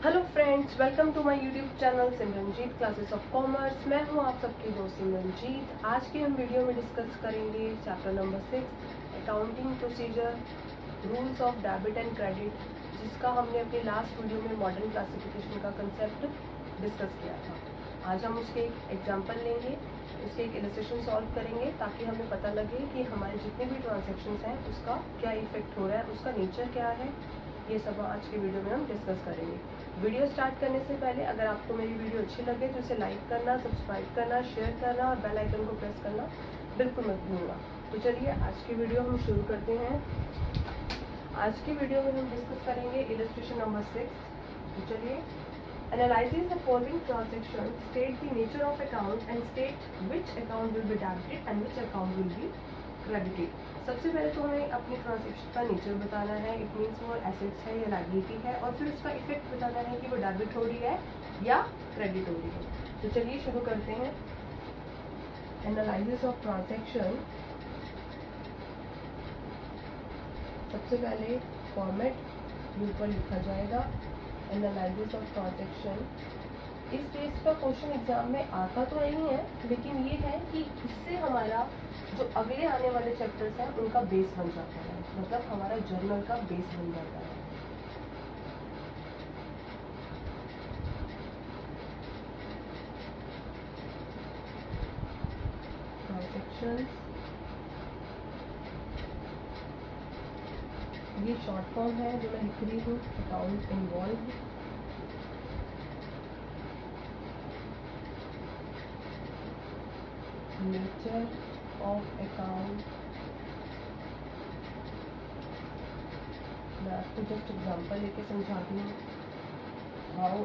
Hello friends, welcome to my YouTube channel Simranjeet classes of commerce. मैं हूं आप सबकी दोस्त सिमरनजीत। आज की हम वीडियो में डिस्कस करेंगे chapter number 6 accounting procedure, rules of debit and credit, जिसका हमने अपनी लास्ट वीडियो में मॉडर्न क्लासिफिकेशन का कंसेप्ट डिस्कस किया था। आज हम उसके एक एग्जाम्पल लेंगे, उसके एक इलस्ट्रेशन सॉल्व करेंगे ताकि हमें पता लगे कि हमारे जितने भी ट्रांजेक्शन्स हैं उसका क्या इफेक्ट हो रहा है, उसका नेचर क्या है। ये सब आज की वीडियो में हम डिस्कस करेंगे। वीडियो स्टार्ट करने से पहले अगर आपको मेरी वीडियो अच्छी लगे तो इसे लाइक करना, सब्सक्राइब करना, शेयर करना और बेल आइकन को प्रेस करना बिल्कुल मत भूलना। तो चलिए आज की वीडियो हम शुरू करते हैं। आज की वीडियो में हम डिस्कस करेंगे इलस्ट्रेशन नंबर 6। तो चलिए, analysis the following transaction, state the nature of account and state which account will be debited and which account will be credited. सबसे पहले तो हमें अपनी ट्रांजेक्शन का नेचर बताना है, इट मीन्स वो एसेट्स है या लायबिलिटी है, और फिर उसका इफेक्ट बताना है कि वो डेबिट हो रही है या क्रेडिट हो रही है। तो चलिए शुरू करते हैं। एनालिसिस ऑफ ट्रांजैक्शन, सबसे पहले फॉर्मेट ऊपर लिखा जाएगा एनालिसिस ऑफ ट्रांजैक्शन। इस बेस का क्वेश्चन एग्जाम में आता तो नहीं है, लेकिन ये है कि इससे हमारा जो अगले आने वाले चैप्टर्स हैं उनका बेस बन जाता है, मतलब हमारा जर्नल का बेस बन जाता है। ट्रांजैक्शंस, ये शॉर्ट फॉर्म है जो मैं लिख रही हूँ, account involve. Nature of account, मैं आपको जस्ट एग्जांपल लेके समझाती हूँ। हाउ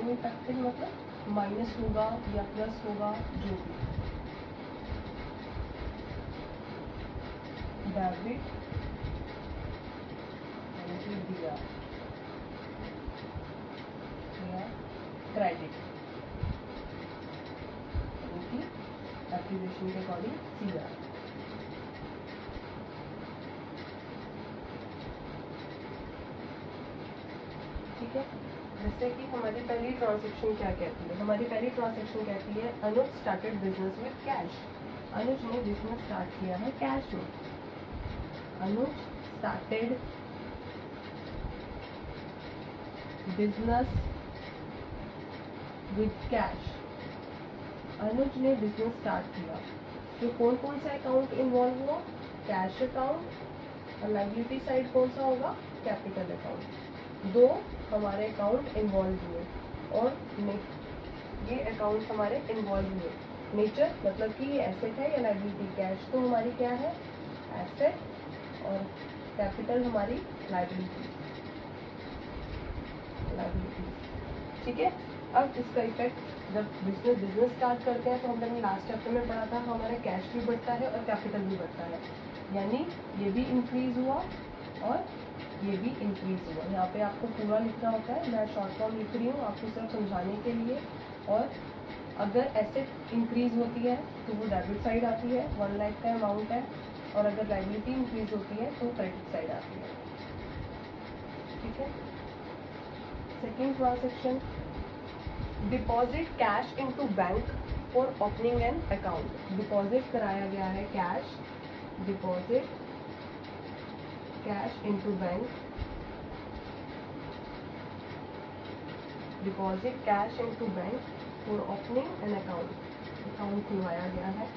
इफेक्टेड मतलब माइनस होगा या प्लस होगा, जो भी। डेबिट दिया या क्रेडिट, उनकी एप्लीकेशन के अकॉर्डिंग सीआर। ठीक है, जैसे कि हमारी पहली ट्रांजैक्शन क्या कहती है, हमारी पहली ट्रांजैक्शन कहती है अनुज स्टार्टेड बिजनेस विद कैश। अनुज ने बिजनेस स्टार्ट किया है कैश में। अनुज स्टार्टेड बिजनेस विद कैश। अनुज ने बिजनेस स्टार्ट किया। तो कौन कौन सा अकाउंट इन्वॉल्व हुआ? Cash account. और लायबिलिटी साइड कौन सा होगा? Capital account. दो हमारे अकाउंट इन्वॉल्व हुए और ये अकाउंट हमारे इन्वॉल्व हुए। नेचर मतलब कि ये एसेट है या लायबिलिटी। कैश तो हमारी क्या है? एसेट, और कैपिटल हमारी लायबिलिटी। ठीक है, अब इसका इफेक्ट जब बिजनेस स्टार्ट करते हैं तो हमने लास्ट चैप्टर में पढ़ा था, हमारा कैश भी बढ़ता है और कैपिटल भी बढ़ता है, यानी ये भी इंक्रीज हुआ और ये भी इंक्रीज हुआ। यहाँ पे आपको पूरा लिखना होता है, मैं शॉर्ट फॉर्म लिख रही हूँ आपको सिर्फ समझाने के लिए। और अगर एसेट इंक्रीज होती है तो वो डेबिट साइड आती है, 1 लाख का अमाउंट है, और अगर लायबिलिटी इंक्रीज होती है तो क्रेडिट साइड आती है। ठीक है, second transaction, deposit cash into bank for opening an account. Deposit कराया गया है cash, deposit cash into bank, deposit cash into bank for opening an account. Account खुलवाया गया है।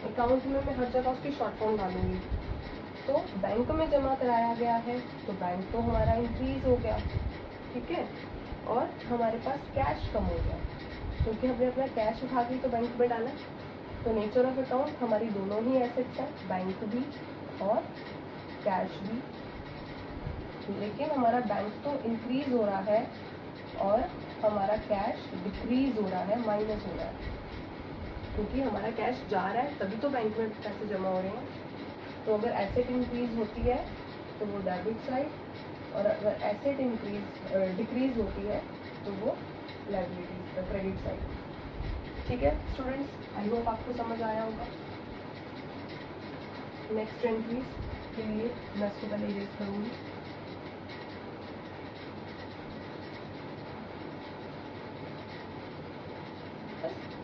अकाउंट में मैं हर जगह उसकी शॉर्ट फॉर्म डालूंगी। तो बैंक में जमा कराया गया है तो बैंक तो हमारा इंक्रीज हो गया, ठीक है, और हमारे पास कैश कम हो गया क्योंकि हमने अपना कैश उठा के तो बैंक में डाला। तो नेचर ऑफ अकाउंट हमारी दोनों ही एसेट्स हैं, बैंक भी और कैश भी, लेकिन हमारा बैंक तो इंक्रीज हो रहा है और हमारा कैश डिक्रीज हो रहा है, माइनस हो रहा है, क्योंकि हमारा कैश जा रहा है तभी तो बैंक में पैसे जमा हो रहे हैं। तो अगर एसेट इंक्रीज होती है तो वो डेबिट साइड, और अगर एसेट डिक्रीज होती है तो वो लायबिलिटी क्रेडिट साइड। ठीक है स्टूडेंट्स, आई होप आपको समझ आया होगा। नेक्स्ट एंट्रीज के लिए मैं इसको पहले इरेज करूँगी।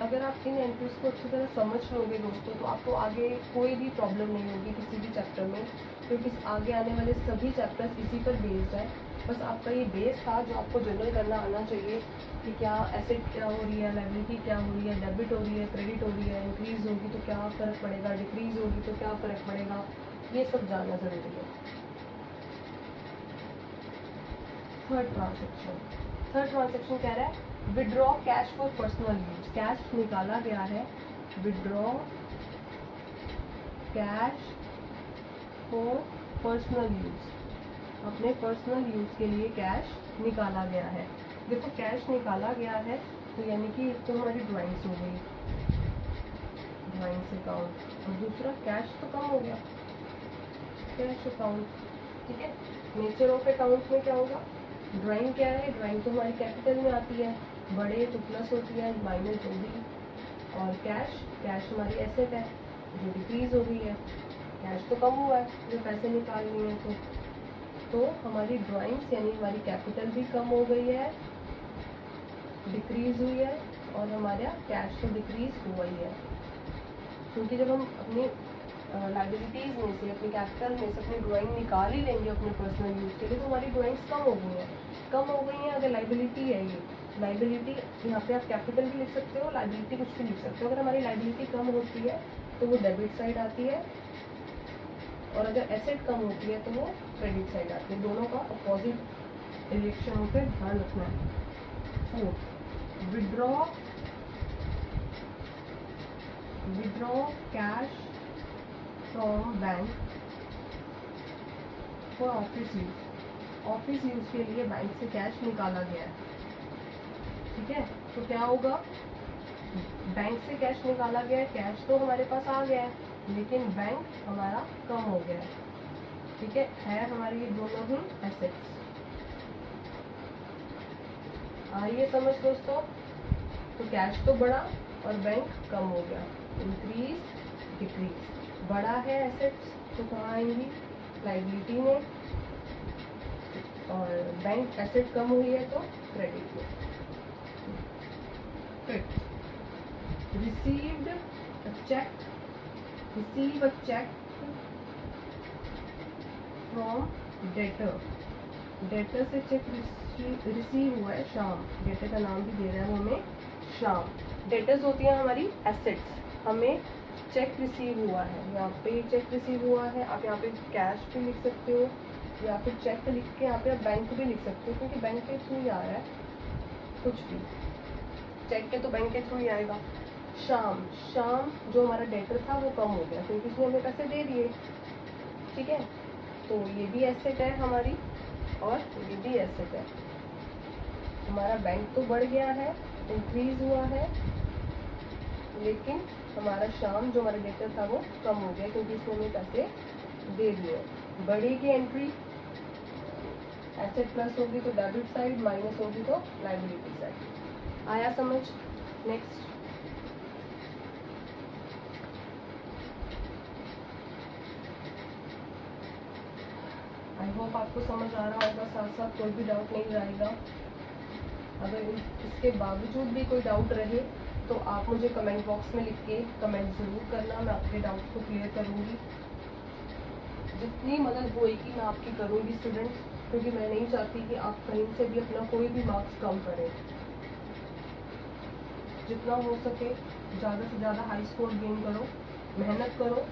अगर आप इन एंट्रीज को अच्छी तरह समझ लोगे दोस्तों तो आपको आगे कोई भी प्रॉब्लम नहीं होगी किसी भी चैप्टर में, क्योंकि आगे आने वाले सभी चैप्टर्स इसी पर बेस्ड है। बस आपका ये बेस था जो आपको जनरल करना आना चाहिए कि क्या एसेट क्या हो रही है, लायबिलिटी क्या हो रही है, डेबिट हो रही है, क्रेडिट हो रही है, इंक्रीज होगी तो क्या फ़र्क पड़ेगा, डिक्रीज होगी तो क्या फ़र्क पड़ेगा, ये सब जानना ज़रूरी है। थर्ड ट्रांजेक्शन कह रहा है withdraw cash for personal use. Cash निकाला गया है, withdraw cash for personal use, अपने पर्सनल यूज के लिए कैश निकाला गया है। देखो कैश निकाला गया है तो यानी कि एक तो हमारी ड्राइंग्स हो गई, ड्राइंग्स अकाउंट, और दूसरा कैश तो कम हो गया, कैश अकाउंट। ठीक है, नेचर ऑफ अकाउंट में क्या होगा, ड्राइंग क्या है, ड्राइंग तो हमारी कैपिटल में आती है, बड़े तो प्लस होती है, माइनस जो भी, और कैश हमारी एसेट है जो डिक्रीज हो गई है, कैश तो कम हुआ है जो पैसे निकालनी है तो हमारी ड्राइंग्स यानी हमारी कैपिटल भी कम हो गई है, डिक्रीज हुई है, और हमारा कैश तो डिक्रीज हुआ ही है। क्योंकि जब हम अपनी लाइबिलिटीज़ में से, अपनी कैपिटल में से अपनी ड्राइंग निकाल ही लेंगे अपने पर्सनल यूज़ के लिए तो हमारी ड्राइंग्स कम हो गई हैं। अगर लाइबिलिटी है, ये लाइबिलिटी, यहाँ पे आप कैपिटल भी लिख सकते हो, लाइबिलिटी कुछ भी लिख सकते हो। अगर हमारी लाइबिलिटी कम होती है तो वो डेबिट साइड आती है, और अगर एसेट कम होती है तो वो क्रेडिट साइड आती है। दोनों का अपोजिट रिएक्शन पे ध्यान रखना है। Fourth, withdraw cash from bank for office use. Office use के लिए बैंक से कैश निकाला गया है। ठीक है, तो क्या होगा, बैंक से कैश निकाला गया है, कैश तो हमारे पास आ गया है लेकिन बैंक हमारा कम हो गया है। ठीक है हमारे ये दोनों ही एसेट्स। आइए समझ दोस्तों, तो कैश तो बढ़ा और बैंक कम हो गया, इंक्रीज डिक्रीज। बढ़ा है एसेट्स तो कहाँ आएंगी, लाइबिलिटी में, और बैंक एसेट कम हुई है तो क्रेडिट में। Fifth, receive a cheque from debtor. Debtor से चेक रिसीव हुआ है श्याम, डेटर का नाम भी दे रहा है हमें श्याम। डेटर्स होती हैं हमारी एसेट्स, हमें चेक रिसीव हुआ है, यहाँ पे चेक रिसीव हुआ है। आप यहाँ पे कैश भी लिख सकते हो या फिर चेक लिख के यहाँ पे आप बैंक भी लिख सकते हो, क्योंकि बैंक के थ्रू ही आ रहा है कुछ भी, चेक के तो बैंक के थ्रू ही आएगा। शाम जो हमारा डेटर था वो कम हो गया क्योंकि उसने हमें पैसे दे दिए। ठीक है, तो ये भी एसेट है हमारी और ये भी एसेट है। हमारा बैंक तो बढ़ गया है, इंक्रीज हुआ है, लेकिन हमारा शाम जो हमारा डेटर था वो कम हो गया क्योंकि इसने हमें पैसे दे दिए। बढ़ेगी एंट्री, एसेट प्लस होगी तो डेबिट साइड, माइनस होगी तो लाइबिलिटी साइड। आया समझ? नेक्स्ट, आई होप आपको समझ आ रहा होगा, साथ साथ कोई भी डाउट नहीं रहेगा। अगर इसके बावजूद भी कोई डाउट रहे तो आप मुझे कमेंट बॉक्स में लिख के कमेंट ज़रूर करना, मैं आपके डाउट्स को क्लियर करूँगी। जितनी मदद होएगी मैं आपकी करूँगी स्टूडेंट्स, क्योंकि मैं नहीं चाहती कि आप कहीं से भी अपना कोई भी मार्क्स कम करें। जितना हो सके ज़्यादा से ज़्यादा हाई स्कोर गेन करो, मेहनत करो।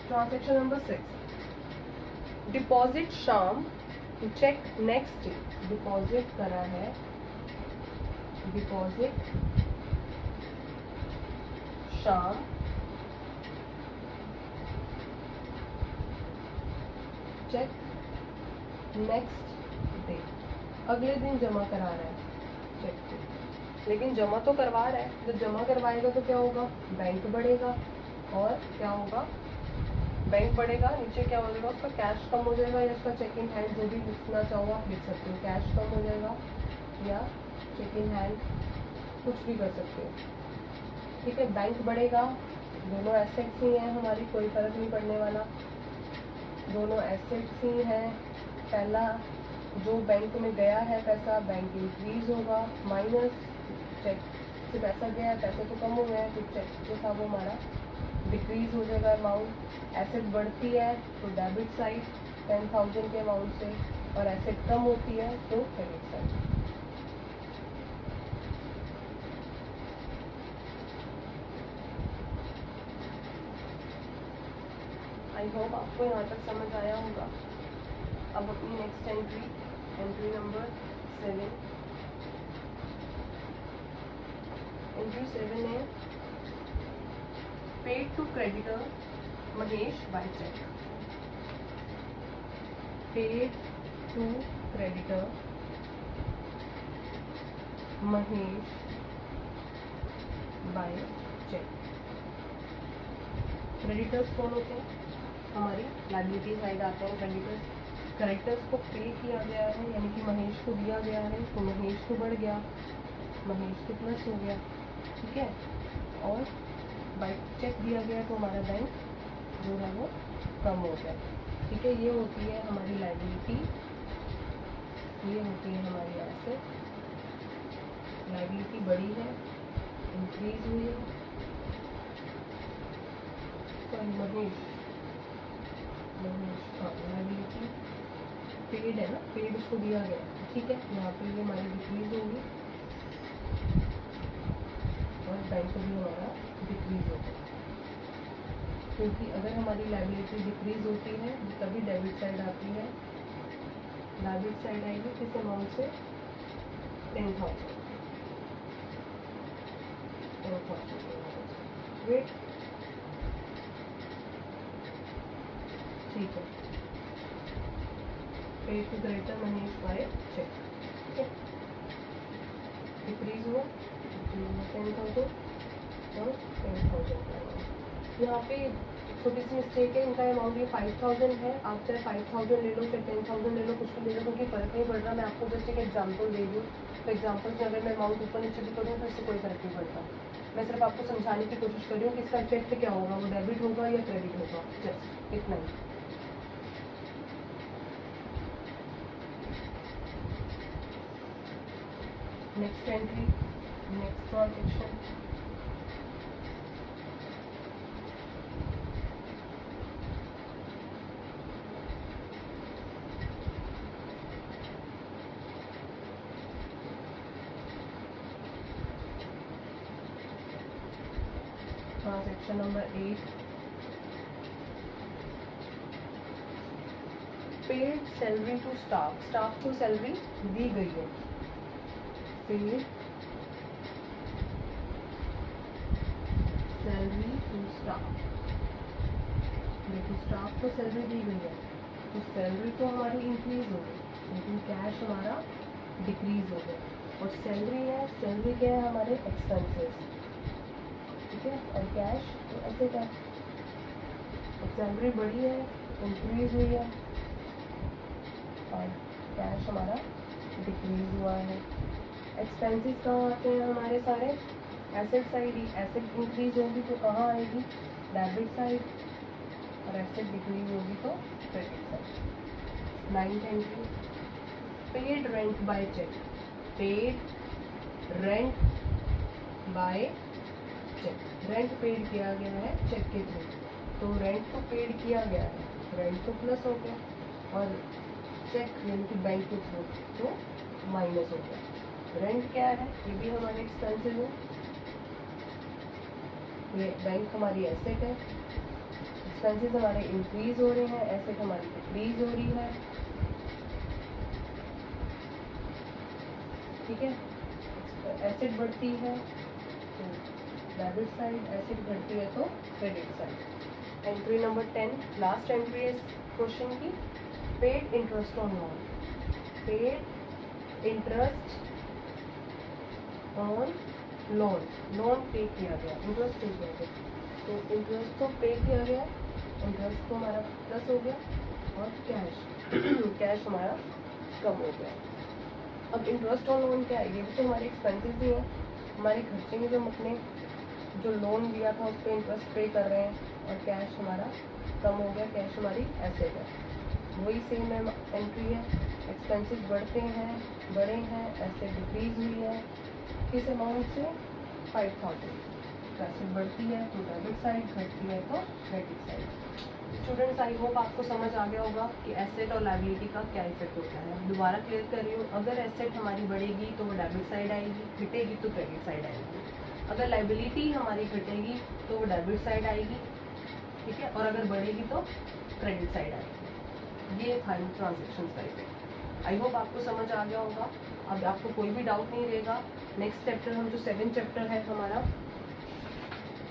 Transaction number 6, deposit Shyam to cheque next day. Deposit करा है, डिपॉजिट शाम चेक नेक्स्ट डे, अगले दिन जमा करा रहा है चेक को, लेकिन जमा तो करवा रहा है। जब जमा करवाएगा तो क्या होगा, बैंक बढ़ेगा, और क्या होगा, बैंक बढ़ेगा, नीचे क्या हो जाएगा, उसका कैश कम हो जाएगा या उसका चेक इन हैंड, जो भी लिखना चाहो आप लिख सकते हो। कैश कम हो जाएगा या चेक इन हैंड, कुछ भी कर सकते हो। ठीक है, बैंक बढ़ेगा, दोनों एसेट्स ही हैं हमारी, कोई फर्क नहीं पड़ने वाला, दोनों एसेट्स ही हैं। पहला जो बैंक में गया है पैसा, बैंक इंक्रीज होगा, माइनस चेक से पैसा गया है, पैसे तो कम हो गए हैं, तो चेक जो था वो हमारा डिक्रीज हो जाएगा अमाउंट। एसेट बढ़ती है तो डेबिट साइड 10,000 के अमाउंट से, और एसेट कम होती है तो क्रेडिट साइड। आई होप आपको यहाँ तक समझ आया होगा। अब अपनी नेक्स्ट एंट्री नंबर 7। एंट्री 7 है paid to creditor Mahesh by cheque. Paid to creditor Mahesh by cheque. Creditors कौन होते हैं? हमारी लायबिलिटी साइड आते हैं क्रेडिटर्स। क्रेडिटर्स को पे किया गया है, यानी कि महेश को दिया गया है, तो महेश को बढ़ गया, महेश को प्लस हो गया, ठीक है। और बाय चेक दिया गया तो हमारा बैंक जो है वो कम हो गया, ठीक है। ये होती है हमारी लायबिलिटी, ये होती है हमारी एसेट। लायबिलिटी बढ़ी है, इंक्रीज हुई है, महेश लायबिलिटी पेड है ना, पेड उसको दिया गया, ठीक है। यहाँ पे ये हमारी डिक्रीज होगी और बैंक भी हमारा डिक्रीज होगा, क्योंकि अगर हमारी लायबिलिटी डिक्रीज होती है तभी डेबिट साइड आती है। डेबिट साइड आएगी किस अमाउंट से? 10,000। वेट, ठीक है। Paid to creditor Mahesh by cheque, ठीक है। डिक्रीज हुआ 10,000 और 10,000। यहाँ पे छोटी सी मिस्टेक है, इनका अमाउंट ये 5,000 है। आप चाहे 5,000 ले लो, चाहे 10,000 ले लो, कुछ भी ले लो, क्योंकि फर्क नहीं पड़ रहा। मैं आपको जस्ट एक एग्जाम्पल दे दूँ, तो एग्जाम्पल में अगर मैं अमाउंट ऊपर नीचे भी करूँ तो इससे कोई फर्क नहीं पड़ता। मैं सिर्फ आपको समझाने की कोशिश कर रही हूँ कि इसका इफेक्ट क्या होगा, वो डेबिट होगा या क्रेडिट होगा, जस्ट इतना ही। Next entry, next transaction, transaction number 8। Paid salary to staff, staff को सैलरी दी गई है। पेड सैलरी टू स्टाफ, देखिए स्टाफ को सैलरी दी गई है तो सैलरी तो हमारी इंक्रीज हो गई, लेकिन कैश हमारा डिक्रीज हो गया। और सैलरी है, सैलरी क्या है? हमारे एक्सपेंसेस, ठीक है। और कैश तो ऐसे क्या, सैलरी बढ़ी है, इंक्रीज हुई है, और कैश हमारा डिक्रीज हुआ है। एक्सपेंसेस कहाँ आते हैं हमारे सारे? एसेट साइड ही। एसेट इंक्रीज होगी तो कहाँ आएगी? डेबिट साइड, और एसेट डिक्रीज होगी तो credit side. 9th entry, paid rent by cheque. Paid rent by cheque, rent paid किया गया है चेक के थ्रू, तो रेंट तो पेड किया गया है, रेंट तो प्लस हो गया, और चेक यानी कि बैंक के थ्रू तो माइनस हो गया। रेंट क्या है? ये भी हमारे एक्सपेंसेस है, ये बैंक हमारी एसेट है। एक्सपेंसेस हमारे इंक्रीज हो रहे हैं, एसेट हमारी डिक्रीज हो रही है, ठीक है। एसेट बढ़ती है तो डेबिट साइड, एसेट बढ़ती है तो credit side. Entry number 10, last entry है क्वेश्चन की। Paid interest on loan, paid interest on loan, loan पे किया गया, इंटरेस्ट पे किया गया, तो इंटरेस्ट तो पे किया गया, इंटरेस्ट तो हमारा प्लस हो गया, और कैश कैश हमारा कम हो गया। अब इंटरेस्ट ऑन लोन क्या है? ये भी तो हमारे एक्सपेंसेस ही हैं, हमारे खर्चे में जो हम अपने जो लोन लिया था उस पर इंटरेस्ट पे कर रहे हैं, और कैश हमारा कम हो गया, कैश हमारी एसेट है। वही सेम एंट्री है, एक्सपेंसेस बढ़ते हैं, बड़े हैं, एसेट डिक्रीज हुई है किस अमाउंट से 5000। एसेट बढ़ती है तो डेबिट साइड, घटती है तो credit side. Students, I hope आपको समझ आ गया होगा कि एसेट और लायबिलिटी का क्या इफेक्ट होता है। दोबारा क्लियर कर रही हूँ, अगर एसेट हमारी बढ़ेगी तो वो डेबिट साइड आएगी, घटेगी तो क्रेडिट साइड आएगी। अगर लायबिलिटी हमारी घटेगी तो वो डेबिट साइड आएगी, ठीक है, और अगर बढ़ेगी तो क्रेडिट साइड आएगी। ये था इन ट्रांजेक्शन का इफेक्ट। आई होप आपको समझ आ गया होगा। अब आपको कोई भी डाउट नहीं रहेगा। नेक्स्ट चैप्टर हम जो 7 चैप्टर है हमारा,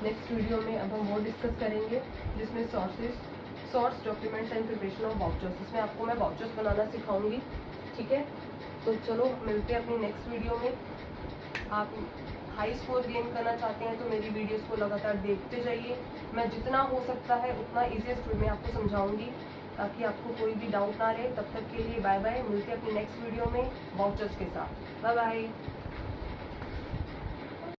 नेक्स्ट वीडियो में अब हम वो डिस्कस करेंगे, जिसमें source, documents and preparation of vouchers. इसमें आपको मैं वाउचर्स बनाना सिखाऊंगी, ठीक है। तो चलो मिलते हैं अपनी नेक्स्ट वीडियो में। आप हाई स्कोर गेन करना चाहते हैं तो मेरी वीडियोस को लगातार देखते जाइए। मैं जितना हो सकता है उतना ईजीएस्ट वे में आपको समझाऊंगी, ताकि आपको कोई भी डाउट ना रहे। तब तक के लिए बाय बाय, मिलते हैं अपनी नेक्स्ट वीडियो में वाउचर्स के साथ। Bye bye.